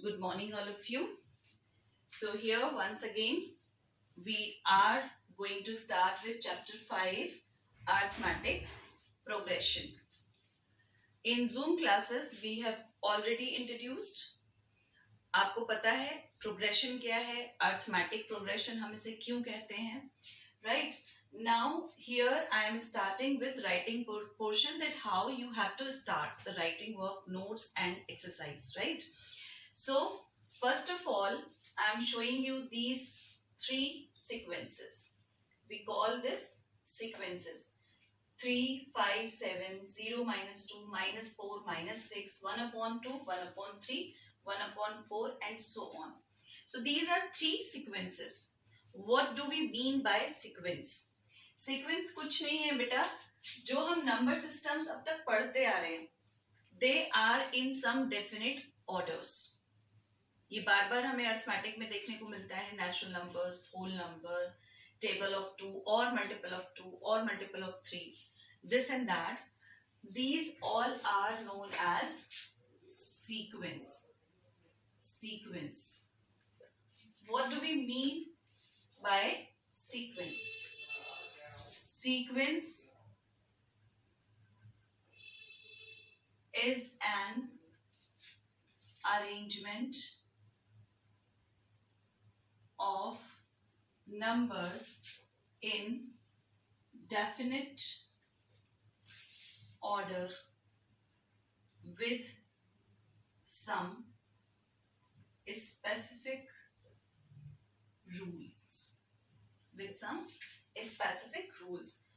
Good morning, all of you. So, here once again, we are going to start with chapter 5 Arithmetic Progression. In Zoom classes, we have already introduced. आपको पता है progression क्या है, arithmetic progression हम इसे क्यों कहते हैं, right? Now here I am starting with writing portion, that how you have to start the writing work, notes and exercise, right? So first of all, I am showing you these three sequences. We call this sequences: 3, 5, 7, 0, -2, -4, -6, 1 upon 2, 1 upon 3, 1 upon 4 and so on. So these are three sequences. What do we mean by sequence? Sequence कुछ नहीं है बेटा, जो हम number systems अब तक पढ़ते आ रहे हैं, they are in some definite orders. ये बार बार हमें अर्थमेटिक में देखने को मिलता है, natural numbers, whole number, table of 2 और मल्टीपल ऑफ 2 और multiple of 3, this and that. These all are known as sequence. What do we mean by sequence? Sequence is an arrangement of numbers in definite order with some specific rules.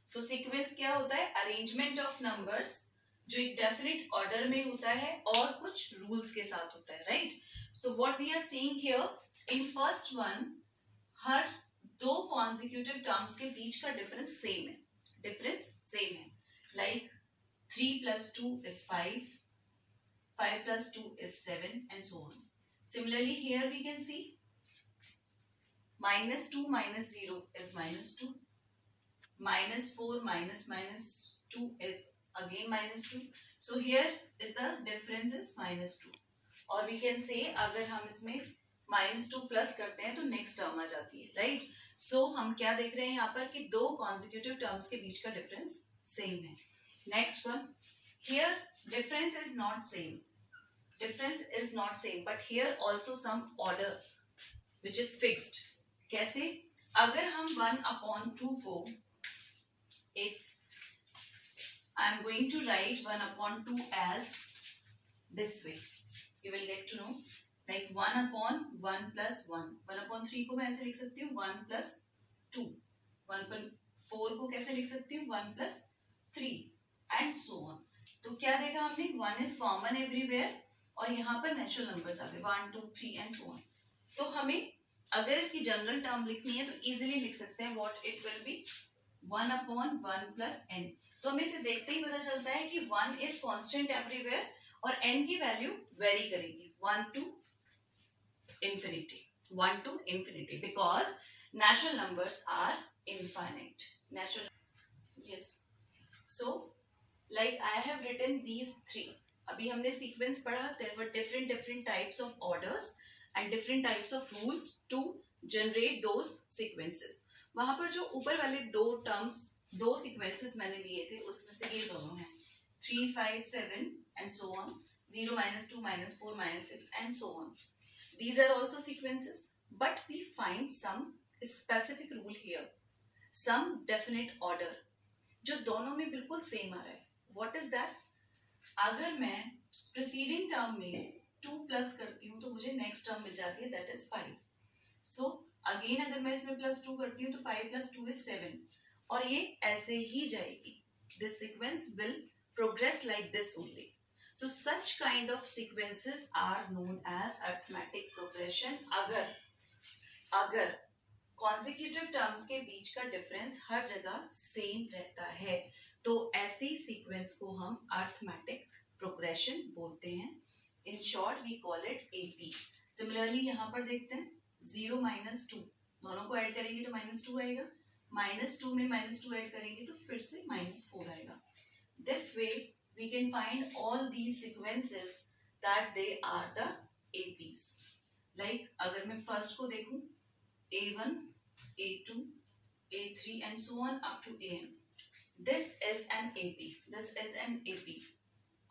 So sequence क्या होता है? Arrangement of numbers जो एक definite order में होता है और कुछ rules के साथ होता है, right? So what we are seeing here, in first one, हर दो consecutive terms के बीच का difference same है. Like 3 plus 2 is 5, 5 plus 2 is 7 and so on. Similarly here we can see -2 minus 0 is -2, -4 minus 2 is again -2. So here is the difference is -2. और we can say अगर हम इसमें -2 plus करते हैं तो नेक्स्ट टर्म आ जाती है, राइट? सो हम क्या देख रहे हैं यहाँ पर कि दो कॉन्जिक्यूटिव टर्म्स के बीच का डिफरेंस सेम है. Next one, here difference is not same but here also some order which is fixed. कैसे? अगर हम 1/2 को, if I am going to write 1/2 as this way, you will get to know, like 1/1 plus 1. 1/3 को मैं ऐसे लिख सकती हूँ 1 plus 2. 1/4 को कैसे लिख सकती हूँ 1 plus 3 and so on. तो क्या देखा हमने? 1 is common everywhere और यहाँ पर नेचुरल नंबर्स आ गए 1, 2, 3 and so on. तो हमें अगर इसकी जनरल टर्म लिखनी है तो इजीली लिख सकते हैं. What it will be? 1/1 plus n. तो हमें इसे देखते ही पता चलता है कि 1 is constant everywhere और n की वैल्यू वेरी करेगी 1 to infinity because natural numbers are infinite. Yes. So like I have written these three. अभी हमने सीक्वेंस पढ़ा. There were different types of orders and different types of rules to generate those sequences. वहां पर जो ऊपर वाले दो sequences मैंने लिए थे उसमें से ये दोनों हैं 3, 5, 7 and so on. 0, -2, -4, -6 and so on. These are also sequences, but we find some specific rule here, some definite order जो दोनों में बिल्कुल सेम आ रहा है. What is that? अगर मैं preceding term में 2 प्लस करती हूँ तो मुझे next term मिल जाती है, that is 5. So again अगर मैं इसमें +2 करती हूँ तो 5 + 2 is 7 और ये ऐसे ही जाएगी. This sequence will progress like this only. So such kind of sequences are known as arithmetic progression. अगर consecutive terms के बीच का difference हर जगह same रहता है तो ऐसी sequence को हम arithmetic progression बोलते हैं. In short we call it AP. Similarly यहाँ पर देखते हैं 0, -2 दोनों को ऐड करेंगे तो -2 आएगा. -2 में -2 ऐड करेंगे तो फिर से -4 आएगा. This way we can find all these sequences that they are the APs. Like अगर मैं फर्स्ट को देखूं A1, A2, A3 and so on up to AM. This is an AP. This is an AP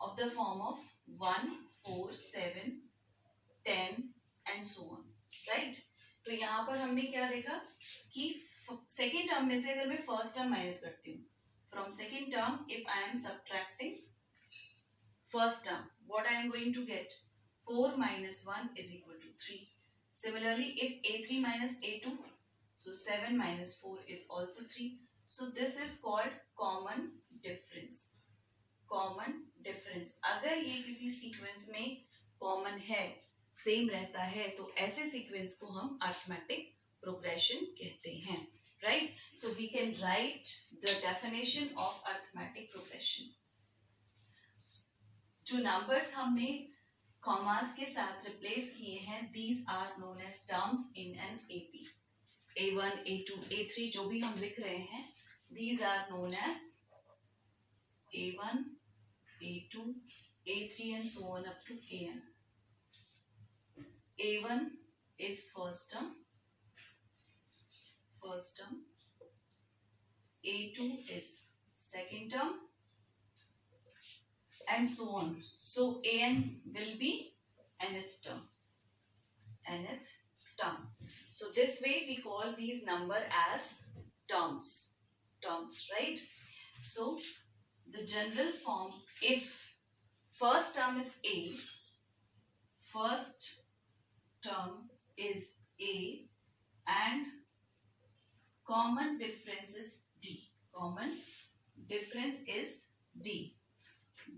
of the form of 1, 4, 7, 10 and so on. Right? तो यहाँ पर हमने क्या देखा कि सेकेंड टर्म में से अगर मैं फर्स्ट टर्म माइनस करती हूँ, from second term if I M subtracting first term, what I am going to get? 4 minus 1 is equal to 3. Similarly, if A3 minus A2, so 7 minus 4 is also 3. So this is called common difference. Common difference. अगर ये किसी sequence में common है, same रहता है, तो ऐसे sequence को हम अरिथमेटिक प्रोग्रेशन कहते हैं. Right? So we can write the definition of arithmetic progression. जो नंबर्स हमने कॉमास के साथ रिप्लेस किए हैं, these are known as terms in an AP. A1, A2, A3 जो भी हम लिख रहे हैं, these are known as A1, A2, A3 and so on up to AN. A1 is first term, A2 is second term and so on. So AN will be nth term. So this way we call these number as terms, right? So the general form, if first term is A, first term is A and common difference is D,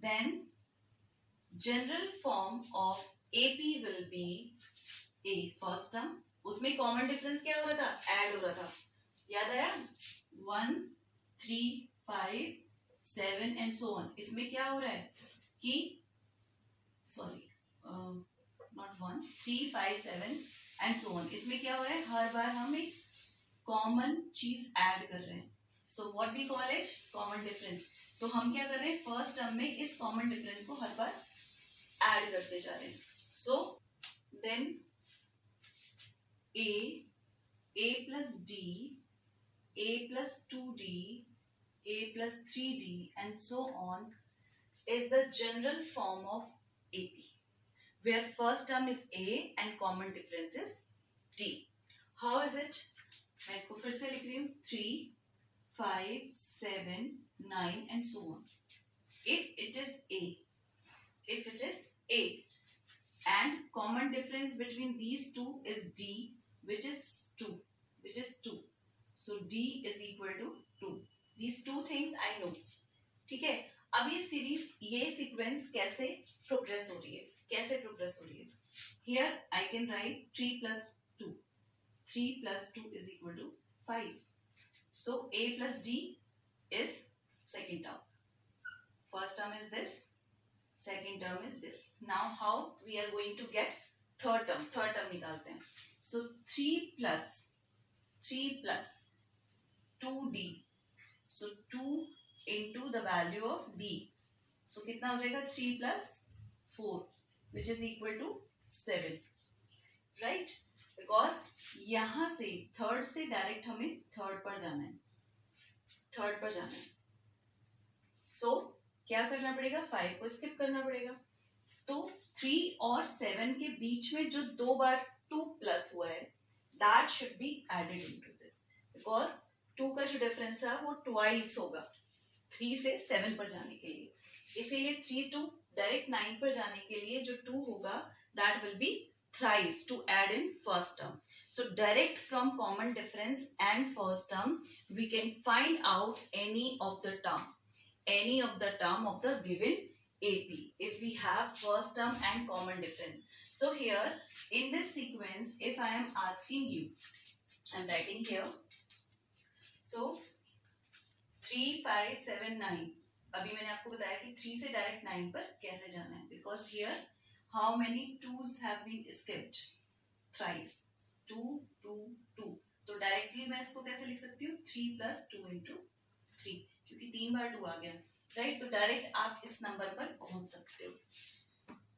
then general form of AP will be A first term, उसमें common difference क्या हो रहा था? Add हो रहा था. याद आया? 1, 3, 5, 7 एंड सो ऑन. इसमें क्या हो रहा है कि sorry not 1, 3, 5, 7 and so on. इसमें क्या हो रहा है? हर बार हम एक कॉमन चीज ऐड कर रहे हैं. So what we call it? Common difference. तो हम क्या कर रहे हैं? फर्स्ट टर्म में इस कॉमन डिफरेंस को हर बार ऐड करते जा रहे हैं. So then A plus D, A plus 2D, A plus 3D and so on is the general form of AP, where first term is A and common difference is D. How is it? मैं इसको फिर से लिख रही हूँ. 3, 5, 7, 9 and so on. If it is A and common difference between these two is D, which is 2. So D is equal to 2. These two things I know. ठीक है? अब ये सीरीज, ये सीक्वेंस कैसे प्रोग्रेस हो रही है? Here I can write 3 plus 2. 3 plus 2 is equal to 5. So A plus D is second term. First term is this. Second term is this. Now how we are going to get third term निकालते हैं. So 3 plus 2D. So 2 into the value of D. So कितना हो जाएगा? 3 plus 4 which is equal to 7. Right? Because यहाँ से third से direct हमें third पर जाना है. So क्या करना पड़ेगा? 5 को स्किप करना पड़ेगा. तो 3 और 7 के बीच में जो 2 बार 2 प्लस हुआ है, that should be added into this, because 2 का जो डिफरेंस है वो ट्वाइस होगा 3 से 7 पर जाने के लिए. इसीलिए 3 to डायरेक्ट 9 पर जाने के लिए जो 2 होगा, that will be thrice to add in first term. So direct from common difference and first term, we can find out any of the term of the given AP if we have first term and common difference. So here in this sequence, if I am asking you, I am writing here. So 3, 5, 7, 9. अभी मैंने आपको बताया कि 3 से direct 9 पर कैसे जाना है. Because here how many 2s have been skipped? Thrice. 2, 2, 2. तो डायरेक्टली मैं इसको कैसे लिख सकती हूँ? 3 plus 2 into 3, क्योंकि 3 बार 2 आ गया. राइट? तो डायरेक्ट आप इस नंबर पर पहुंच सकते हो.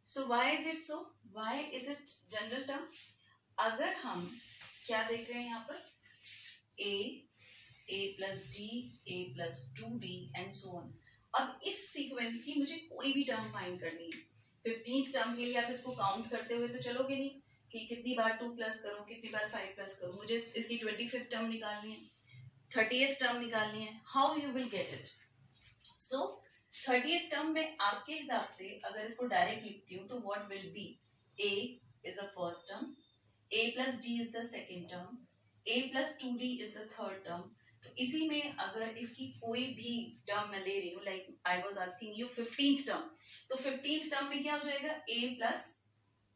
So why is it so? Why is it general term? अगर हम क्या देख रहे हैं यहाँ पर, a plus d, a plus 2d and so on. अब इस सीक्वेंस की मुझे कोई भी टर्म फाइंड करनी है। 15th टर्म के लिए आप इसको काउंट करते हुए तो चलोगे नहीं कि कितनी बार 2 प्लस करूं, कितनी बार 5 प्लस करूं, मुझे इसकी 25th टर्म निकालनी है, 30th टर्म निकालनी है। How you will get it? So 30th term में आपके हिसाब से अगर इसको डायरेक्ट लिखती हूँ तो what will be, a is the first term, a plus d is the second term, a plus 2d is the third term। तो इसी में अगर इसकी कोई भी टर्म मैं ले रही हूँ, like I was asking you 15th term, तो 15th टर्म में क्या हो जाएगा, a प्लस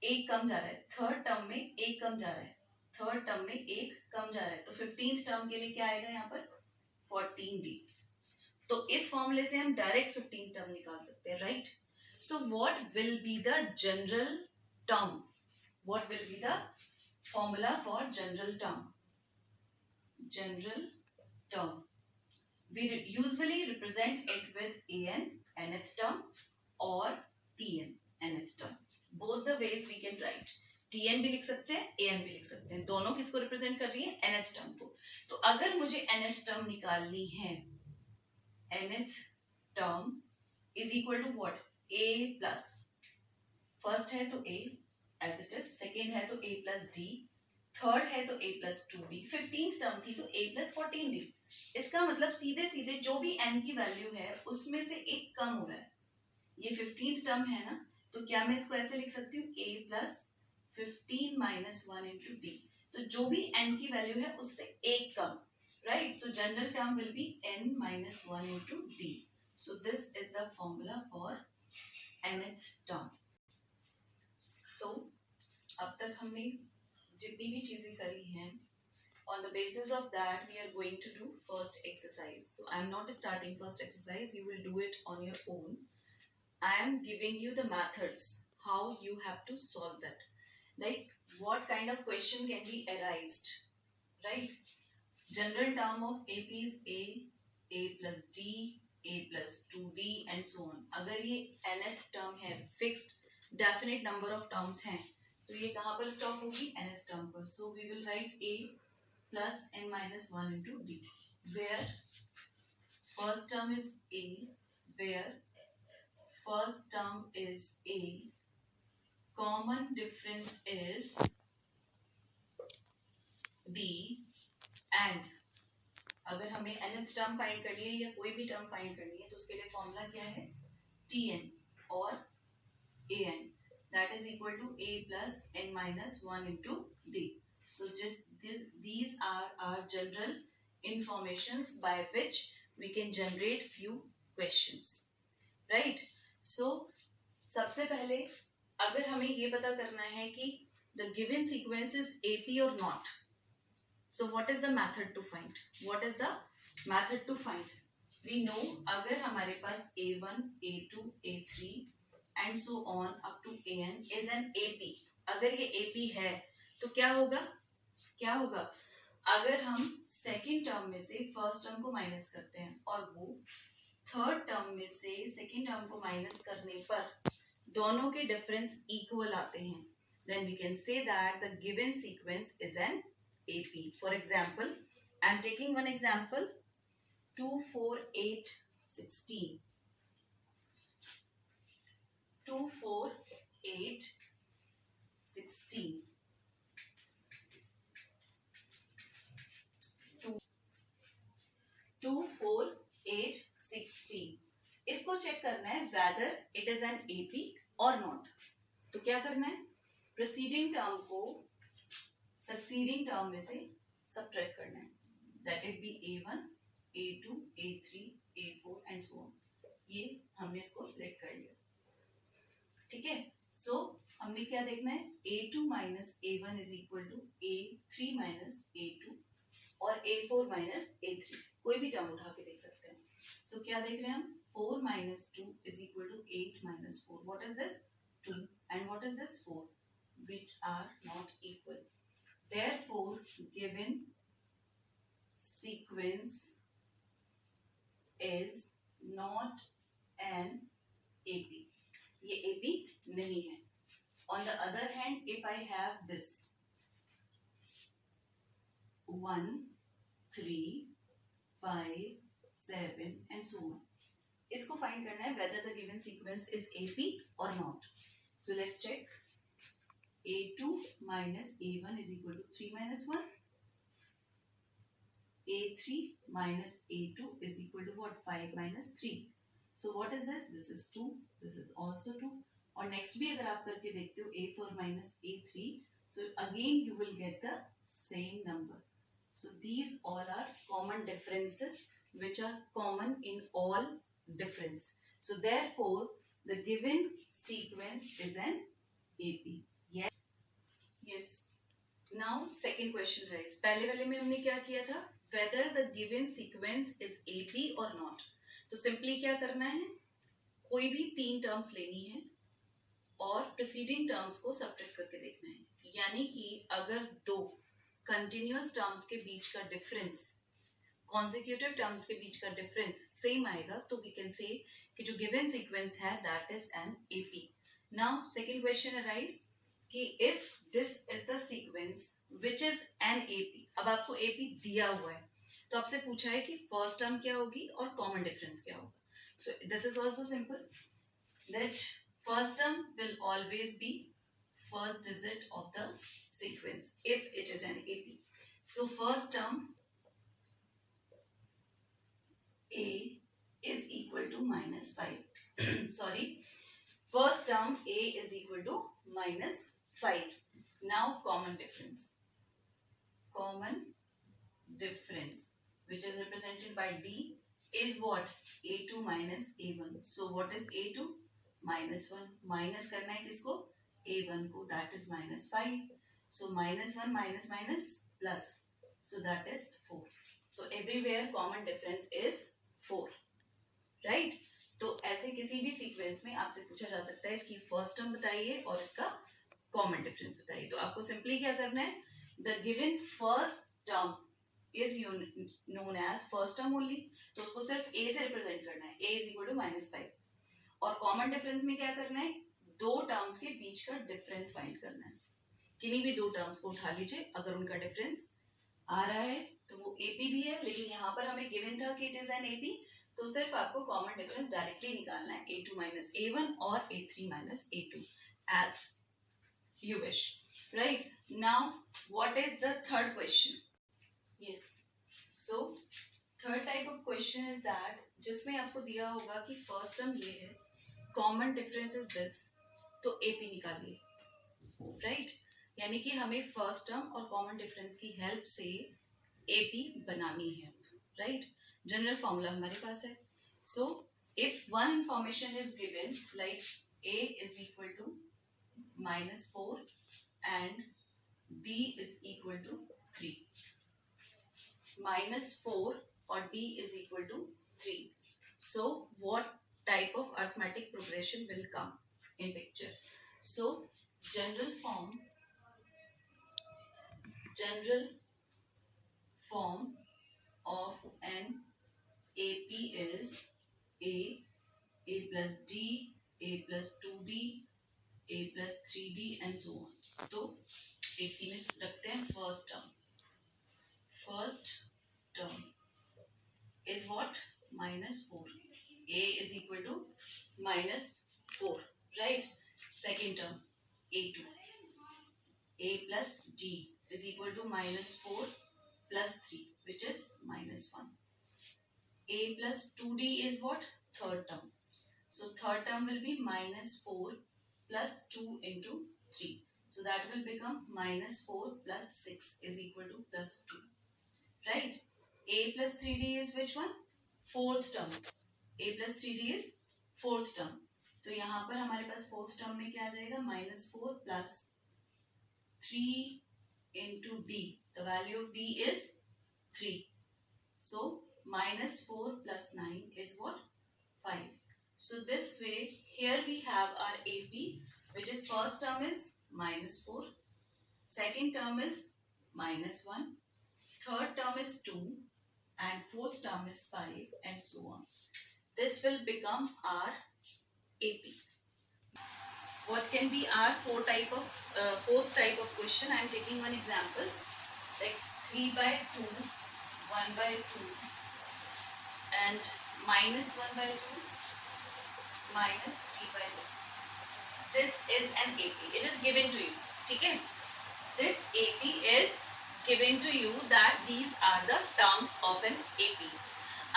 एक कम जा रहा है, थर्ड टर्म में एक कम जा रहा है, थर्ड टर्म में एक कम जा रहा है, तो 15th टर्म के लिए क्या आएगा यहाँ पर 14d। तो इस फॉर्मूले से हम डायरेक्ट 15th टर्म निकाल सकते हैं, right? So what will be the general term, what will be the formula for general term? General term, we usually represent it with an nth term or tn nth term, both the ways we can write, tn भी लिख सकते हैं, an भी लिख सकते हैं, दोनों किसको रिप्रेजेंट कर रही है, nth टर्म को। तो अगर मुझे nth टर्म निकालनी है, nth term is equal to what, a plus, first है तो a as it is, second है तो a प्लस डी, थर्ड है तो a plus 2d, 15th term थी तो a प्लस 14d। इसका मतलब सीधे सीधे जो भी n की वैल्यू है उसमें से एक कम हो रहा है। ये 15th टर्म है ना, तो क्या मैं इसको ऐसे लिख सकती हूँ, a plus 15 minus 1 into D. तो जो भी n की वैल्यू है उससे एक कम, right? So general term will be n minus 1 into D. So this is the formula for nth term. तो अब तक हमने जितनी भी चीजें करी हैं, on the basis of that we are going to do first exercise. So I am not starting first exercise, you will do it on your own. I am giving you the methods how you have to solve that, like what kind of question can be arised, right? General term of AP is a plus d, a plus 2d and so on। अगर ये nth term है, fixed definite number of terms हैं, तो ये कहाँ पर stop होगी, nth टर्म पर। So we will write a plus n minus 1 into d, where first term is a, where first term is a, common difference is b, and अगर हमें nth टर्म फाइंड करनी है या कोई भी टर्म फाइंड करनी है तो उसके लिए फॉर्मूला क्या है, tn और an, that is equal to a plus n minus 1 into d. So just these are our general informations by which we can generate few questions, right? So सबसे पहले अगर हमें ये पता करना है कि the given sequence is AP or not, so what is the method to find? What is the method to find? We know अगर हमारे पास A1, A2, A3 and so on up to an is an AP, अगर ये AP है तो क्या होगा, क्या होगा, अगर हम सेकेंड टर्म में से फर्स्ट टर्म को माइनस करते हैं और वो थर्ड टर्म में से सेकेंड टर्म को माइनस करने पर दोनों के डिफरेंस इक्वल आते हैं, then we can say that the given sequence is an AP. For example, I am taking one example, 2, 4, 8, 16, 2, 4, 8, 16, 2, 4, 8, 16। इसको चेक करना है whether it is an AP or not। तो क्या करना है, प्रीसीडिंग टर्म को सक्सीडिंग टर्म में से सबट्रैक्ट करना है, let it be A1, A2, A3, A4 and so on। ये हमने इसको लेट कर लिया, ठीक है। सो हमने क्या देखना है, A2 minus A1 is equal to A3 minus A2 और A4 माइनस A3, कोई भी टर्म उठा के देख सकते हैं। सो क्या देख रहे हैं हम, 4 minus 2 is equal to 8 minus 4। What is this, 2 and what is this, 4, which are not equal, therefore given sequence is not an AP, ये AP नहीं है। On the other hand, if I have this 1, 3, 5, 7 and so on. इसको find करना है whether the given sequence is AP or not. So let's check. A2 minus A1 is equal to 3 minus 1. A3 minus A2 is equal to what? 5 minus 3. So what is this? This is 2. This is also 2. और next भी अगर आप करके देखते हो A4 minus A3, so again you will get the same number. So these all are common differences which are common in all difference. So therefore the given sequence is an AP. Yes. Yes. Now second question rise. पहले वाले में हमने क्या किया था? Whether the given sequence is AP or not. तो simply क्या करना है? कोई भी 3 टर्म्स लेनी है और प्रीसीडिंग टर्म्स को सब्ट्रैक्ट करके देखना है. यानी कि अगर दो कंटिन्यूअस टर्म्स के बीच का डिफरेंस, कॉन्सेक्यूटिव टर्म्स के बीच का डिफरेंस सेम आएगा तो वी कैन से कि जो गिवन सीक्वेंस है that is an AP. Now second question arise कि if this is the sequence which is an AP. अब आपको एपी दिया हुआ है तो आपसे पूछा है कि फर्स्ट टर्म क्या होगी और कॉमन डिफरेंस क्या होगा. सो this is also simple that first term will always be first digit of the sequence if it is an AP. So first term A is equal to minus 5. Sorry, first term A is equal to minus 5. Now common difference. Common difference which is represented by D is what? A2 minus A1. So what is A2? Minus 1. Minus करना है किसको? A1 को. That is minus 5. So minus 1 minus minus plus, so that is 4. So everywhere common difference is 4. Right. तो ऐसे किसी भी sequence में आपसे पूछा जा सकता है इसकी फर्स्ट टर्म बताइए और इसका कॉमन डिफरेंस बताइए. तो आपको सिंपली क्या करना है? The given first term is known as first term only. तो उसको सिर्फ ए से रिप्रेजेंट करना है. A is equal to minus 5. और कॉमन डिफरेंस में क्या करना है? दो टर्म्स के बीच का डिफरेंस फाइंड करना है. किन्हीं भी दो टर्म्स को उठा लीजिए, अगर उनका डिफरेंस आ रहा है तो वो एपी भी है, लेकिन यहाँ पर हमें गिवन था कि इट इज एन एपी, तो सिर्फ आपको कॉमन डिफरेंस डायरेक्टली निकालना है. A2 माइनस A1 और A3 minus A2 as you wish. Right. Now what is the third question? Yes. So third type of question is that जिसमें आपको दिया होगा कि फर्स्ट टर्म ये है, कॉमन डिफरेंस इज दिस, तो एपी निकालिए. राइट. यानी कि हमें फर्स्ट टर्म और कॉमन डिफरेंस की हेल्प से एपी बनानी है. राइट. जनरल फॉर्मूला हमारे पास है. So if one information is given like a is equal to minus 4 and d is equal to 3. Minus 4 और d is equal to 3. So what type of arithmetic progression will come in picture? So general form of an AP is a plus d, a plus 2d, a plus 3d and so on. तो AC में रखते हैं first term. First term is what? Minus 4. A is equal to minus 4. Right. Second term A2. A plus D is equal to minus 4 plus 3 which is minus 1. A plus 2D is what? Third term. So third term will be minus 4 plus 2 into 3. So that will become minus 4 plus 6 is equal to plus 2. Right. A plus 3D is which one? Fourth term. A plus 3D is fourth term. तो यहाँ पर हमारे पास fourth term में क्या आ जाएगा? minus 4 plus 3 into D. The value of D is 3. So minus 4 plus 9 is what? 5. So this way here we have our AP, which is first term is minus 4, second term is minus 1, third term is 2, and fourth term is 5 and so on. This will become our AP. What can be our fourth type of question? I am taking one example. Like 3/2, 1/2 and -1/2 -3/2. This is an AP. It is given to you. ठीक है? This AP is given to you that these are the terms of an AP.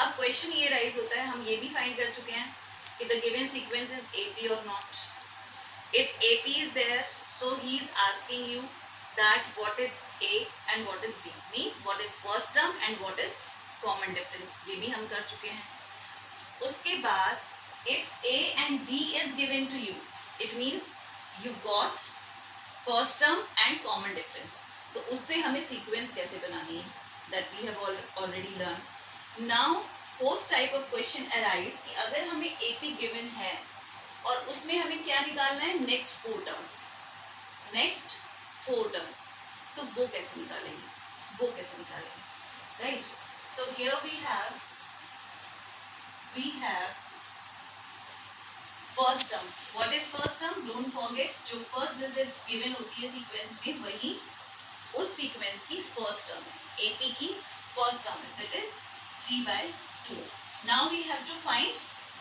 अब question ये rise होता है, हम ये भी find कर चुके हैं कि the given sequence is AP or not. If AP is there, so he is asking you that what is A and what is D, means what is first term and what is common difference. ये भी हम कर चुके हैं. उसके बाद if A and D is given to you, it means you got first term and common difference. तो उससे हमें सीक्वेंस कैसे बनानी है, that we have already learned. Now fourth type of question arise कि अगर हमें AP given है और उसमें हमें क्या निकालना है, next four terms. तो वो कैसे निकालेंगे, right? So here we have first term. What is first term? Don't forget, जो first digit given होती है सीक्वेंस में, वही उस सीक्वेंस की फर्स्ट टर्म है, AP की फर्स्ट टर्म है, that is 3/2. Now we have to find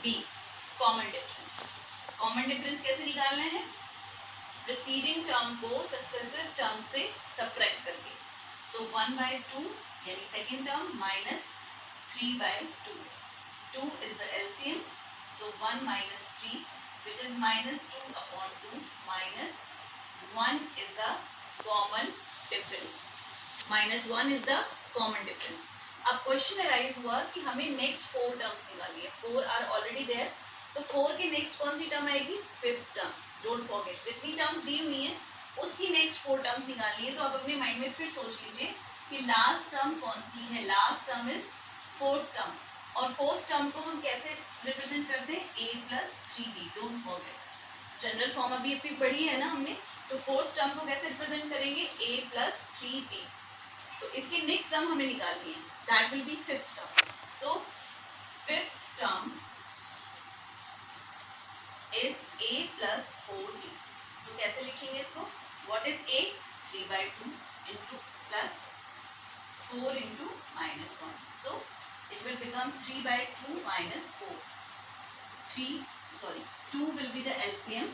B, common difference. Common difference कैसे निकालना है, प्रीसीडिंग टर्म को सक्सेसिव टर्म से सबट्रैक्ट करके. सो 1/2 यानी second term minus 3/2. 2 is the LCM, so 1 minus 3 which is -2/2 minus 1 is the common difference. -1 is the common difference. अब question arise हुआ कि हमें नेक्स्ट 4 टर्म्स निकालनी है. 4 आर ऑलरेडी देयर, तो 4 की नेक्स्ट कौन सी टर्म आएगी, फिफ्थ टर्म. डोंट फॉरगेट, जितनी टर्म्स दी हुई हैं उसकी नेक्स्ट 4 टर्म्स निकालनी है. तो आप अपने माइंड में फिर सोच लीजिए कि लास्ट टर्म कौन सी है. Last term is fourth term, और फोर्थ टर्म को हम कैसे रिप्रेजेंट करते हैं, A+3D. Don't forget, general form अभी पढ़ी है ना हमने. तो फोर्थ टर्म को कैसे रिप्रेजेंट करेंगे, A+3D. तो इसकी नेक्स्ट टर्म हमें निकालनी है, that will be fifth term. So fifth term is A+4D. तो कैसे लिखेंगे इसको, what is A, 3/2 into plus 4 into -1. So it will become 3/2 minus 4. 2 will be the LCM.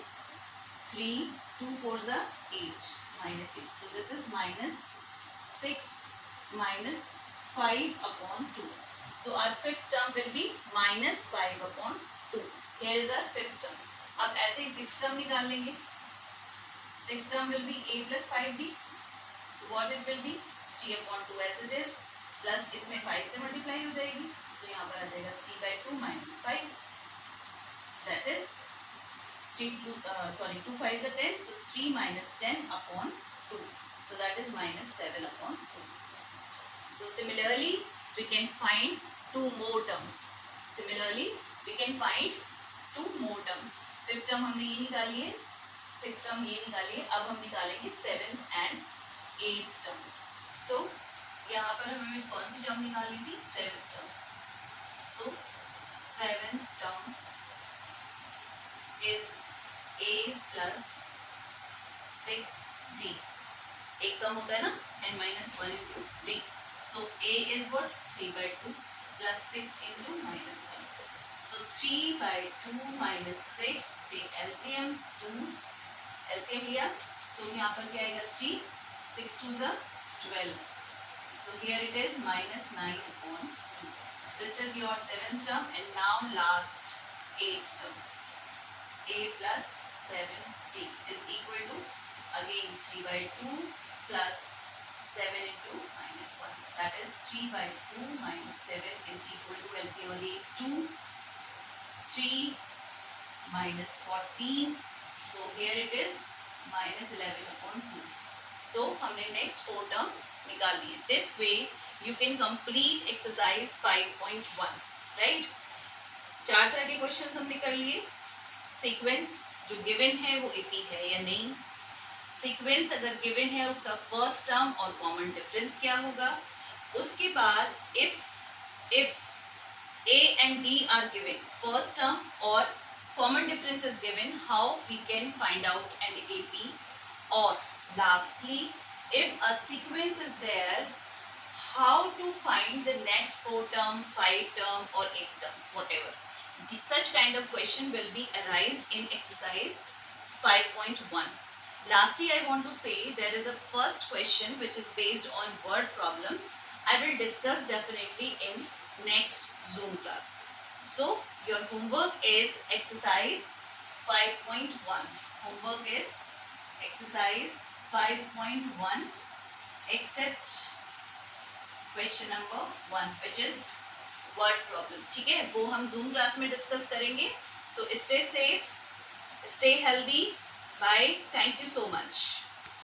3, 2 4s are 8 minus 8. So this is -6 minus 5/2. So our fifth term will be -5/2. Here is our fifth term. अब ऐसे ही sixth term निकाल लेंगे. Sixth term will be A+5D. So what it will be, 3/2 as it is. Plus इसमें 5 से multiply हो जाएगी, तो यहाँ पर आ जाएगा 3/2 minus 5. That is 2 5s are 10, so 3 minus 10/2. So that is -7/2. So similarly we can find two more terms. Fifth term हमने ये निकाली है, sixth term ये निकाली है. अब हम निकालेंगे 7th and 8th term. So यहाँ पर हमें कौन सी टर्म निकालनी थी, 7th term. So 7th term is A+6D. एक कम होता है ना, n-1 into D. So A is what, 3/2 plus 6 into -1. So 3/2 minus 6, take LCM, 2 LCM लिया. So यहाँ पर क्या आएगा, 3, 6 2s are 12. So here it is -9/2. This is your 7th term, and now last 8th term. A+7D is equal to again 3/2 plus 7 into -1. That is 3/2 minus 7 is equal to LCM again 2. 3 minus 14. So here it is -11/2. So हमने next 4 terms निकाल लिए. This way you can complete exercise 5.1. Right, 4 तरह के questions हमने कर लिए. Sequence जो given है वो AP है या नहीं. सीक्वेंस अगर गिवन है उसका फर्स्ट टर्म और कॉमन डिफरेंस क्या होगा. उसके बाद if A and D are given, first term or common difference is given, how we can find out an AP. Or lastly, if a sequence is there how to find the next 4 term, 5 term or 8 terms, whatever. Such kind of question will be arise in exercise 5.1. Lastly, I want to say there is a first question which is based on word problem. I will discuss definitely in next Zoom class. So your homework is exercise 5.1. Homework is exercise 5.1 except question number 1 which is word problem. ठीक है, वो हम zoom class में discuss करेंगे. So stay safe, stay healthy. Bye, thank you so much.